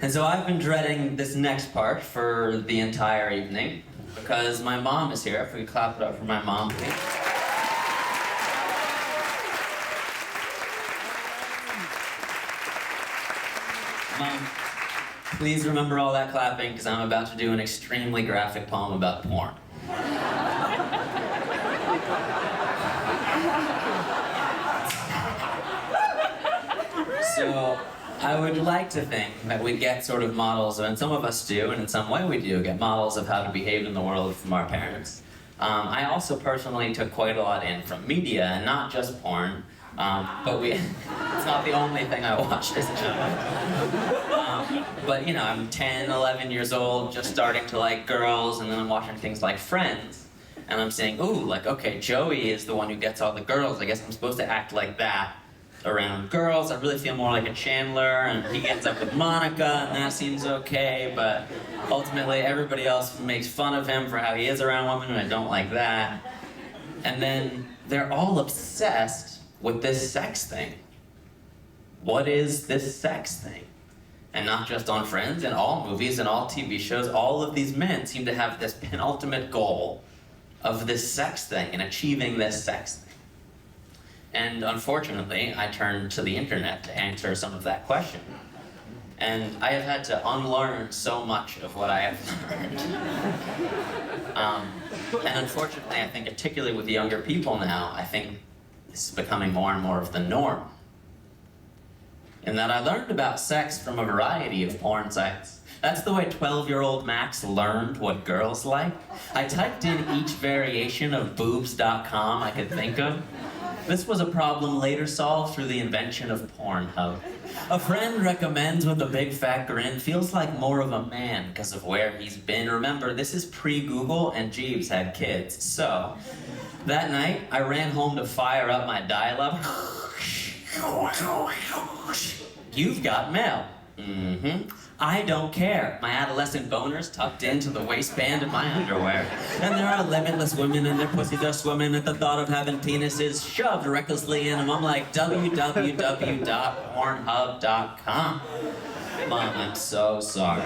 And so I've been dreading this next part for the entire evening because my mom is here. If we could clap it up for my mom, please. Mom, please remember all that clapping because I'm about to do an extremely graphic poem about porn. So, I would like to think that we get sort of models, and some of us do, and in some way we do, get models of how to behave in the world from our parents. I also personally took quite a lot in from media, and not just porn, but it's not the only thing I watched as a child. But you know, I'm 10, 11 years old, just starting to like girls, and then I'm watching things like Friends, and I'm saying, ooh, like, okay, Joey is the one who gets all the girls, I guess I'm supposed to act like that around girls. I really feel more like a Chandler, and he ends up with Monica, and that seems okay, but ultimately everybody else makes fun of him for how he is around women, and I don't like that. And then they're all obsessed with this sex thing. What is this sex thing? And not just on Friends, in all movies and all TV shows, all of these men seem to have this penultimate goal of this sex thing and achieving this sex thing. And unfortunately, I turned to the internet to answer some of that question. And I have had to unlearn so much of what I have learned. And unfortunately, I think particularly with younger people now, I think this is becoming more and more of the norm. In that I learned about sex from a variety of porn sites. That's the way 12-year-old Max learned what girls like. I typed in each variation of boobs.com I could think of. This was a problem later solved through the invention of Pornhub. A friend recommends with a big fat grin, feels like more of a man because of where he's been. Remember, this is pre-Google and Jeeves had kids. So, that night, I ran home to fire up my dial-up. You've got mail. Mm-hmm. I don't care. My adolescent boner's tucked into the waistband of my underwear. And there are limitless women and their pussies are swimming at the thought of having penises shoved recklessly in them. I'm like, www.pornhub.com. Mom, I'm so sorry.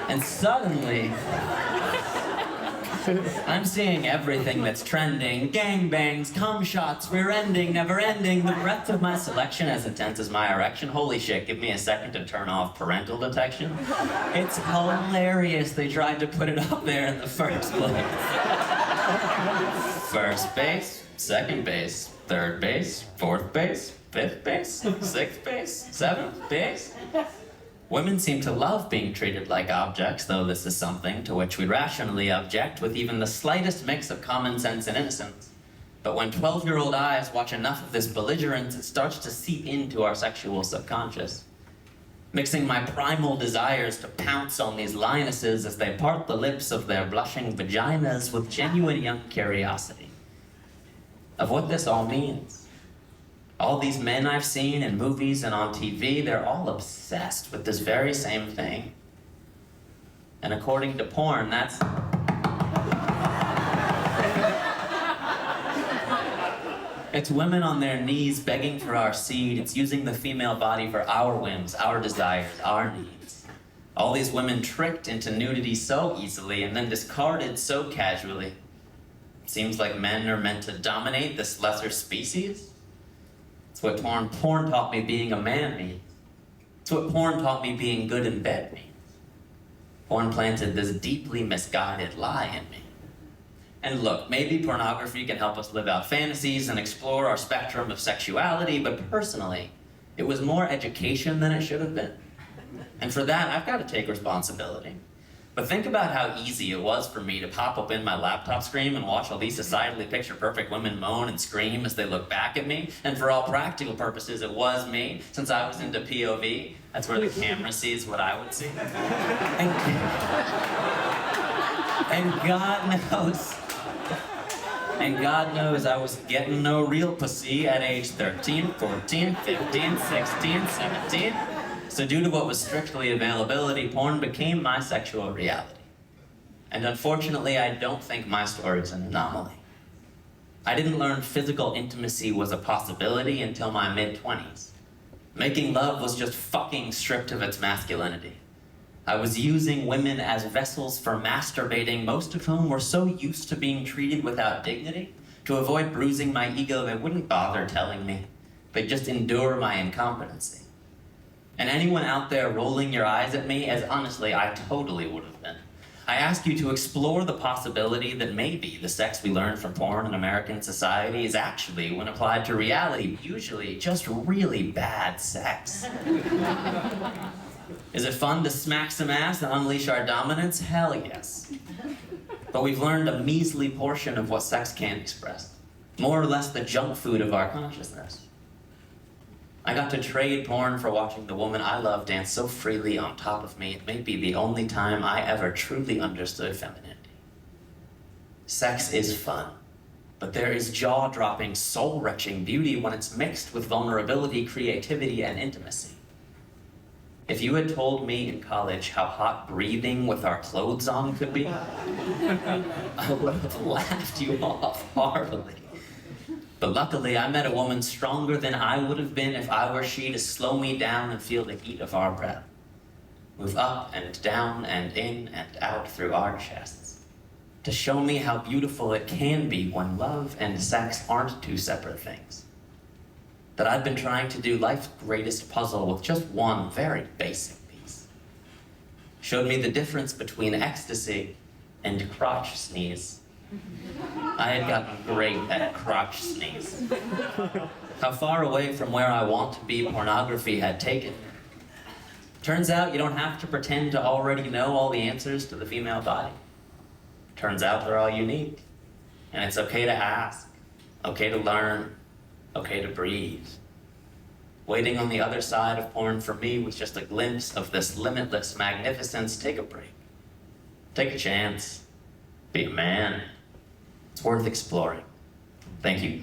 And suddenly, I'm seeing everything that's trending. Gangbangs, cum shots, rear-ending, never-ending. The breadth of my selection as intense as my erection. Holy shit, give me a second to turn off parental detection. It's hilarious they tried to put it up there in the first place. First base, second base, third base, fourth base, fifth base, sixth base, seventh base. Women seem to love being treated like objects, though this is something to which we rationally object with even the slightest mix of common sense and innocence. But when 12-year-old eyes watch enough of this belligerence, it starts to seep into our sexual subconscious, mixing my primal desires to pounce on these lionesses as they part the lips of their blushing vaginas with genuine young curiosity of what this all means. All these men I've seen in movies and on TV, they're all obsessed with this very same thing. And according to porn, that's... It's women on their knees begging for our seed. It's using the female body for our whims, our desires, our needs. All these women tricked into nudity so easily and then discarded so casually. It seems like men are meant to dominate this lesser species. It's what porn taught me being a man means. It's what porn taught me being good in bed means. Porn planted this deeply misguided lie in me. And look, maybe pornography can help us live out fantasies and explore our spectrum of sexuality, but personally, it was more education than it should have been. And for that, I've got to take responsibility. But think about how easy it was for me to pop up in my laptop screen and watch all these societally picture-perfect women moan and scream as they look back at me. And for all practical purposes, it was me, since I was into POV. That's where the camera sees what I would see. And God knows I was getting no real pussy at age 13, 14, 15, 16, 17. So due to what was strictly availability, porn became my sexual reality. And unfortunately, I don't think my story is an anomaly. I didn't learn physical intimacy was a possibility until my mid-20s. Making love was just fucking stripped of its masculinity. I was using women as vessels for masturbating, most of whom were so used to being treated without dignity. To avoid bruising my ego, they wouldn't bother telling me. They'd just endure my incompetency. And anyone out there rolling your eyes at me, as honestly, I totally would have been. I ask you to explore the possibility that maybe the sex we learn from porn in American society is actually, when applied to reality, usually just really bad sex. Is it fun to smack some ass and unleash our dominance? Hell yes. But we've learned a measly portion of what sex can express. More or less the junk food of our consciousness. I got to trade porn for watching the woman I love dance so freely on top of me, it may be the only time I ever truly understood femininity. Sex is fun, but there is jaw-dropping, soul-wrenching beauty when it's mixed with vulnerability, creativity, and intimacy. If you had told me in college how hot breathing with our clothes on could be, I would have laughed you off heartily. But luckily, I met a woman stronger than I would have been if I were she, to slow me down and feel the heat of our breath. Move up and down and in and out through our chests. To show me how beautiful it can be when love and sex aren't two separate things. That I'd been trying to do life's greatest puzzle with just one very basic piece. Showed me the difference between ecstasy and crotch sneeze. I had gotten great at crotch sneeze. How far away from where I want to be pornography had taken me. Turns out you don't have to pretend to already know all the answers to the female body. Turns out they're all unique. And it's okay to ask, okay to learn, okay to breathe. Waiting on the other side of porn for me was just a glimpse of this limitless magnificence. Take a break. Take a chance. Be a man. It's worth exploring. Thank you.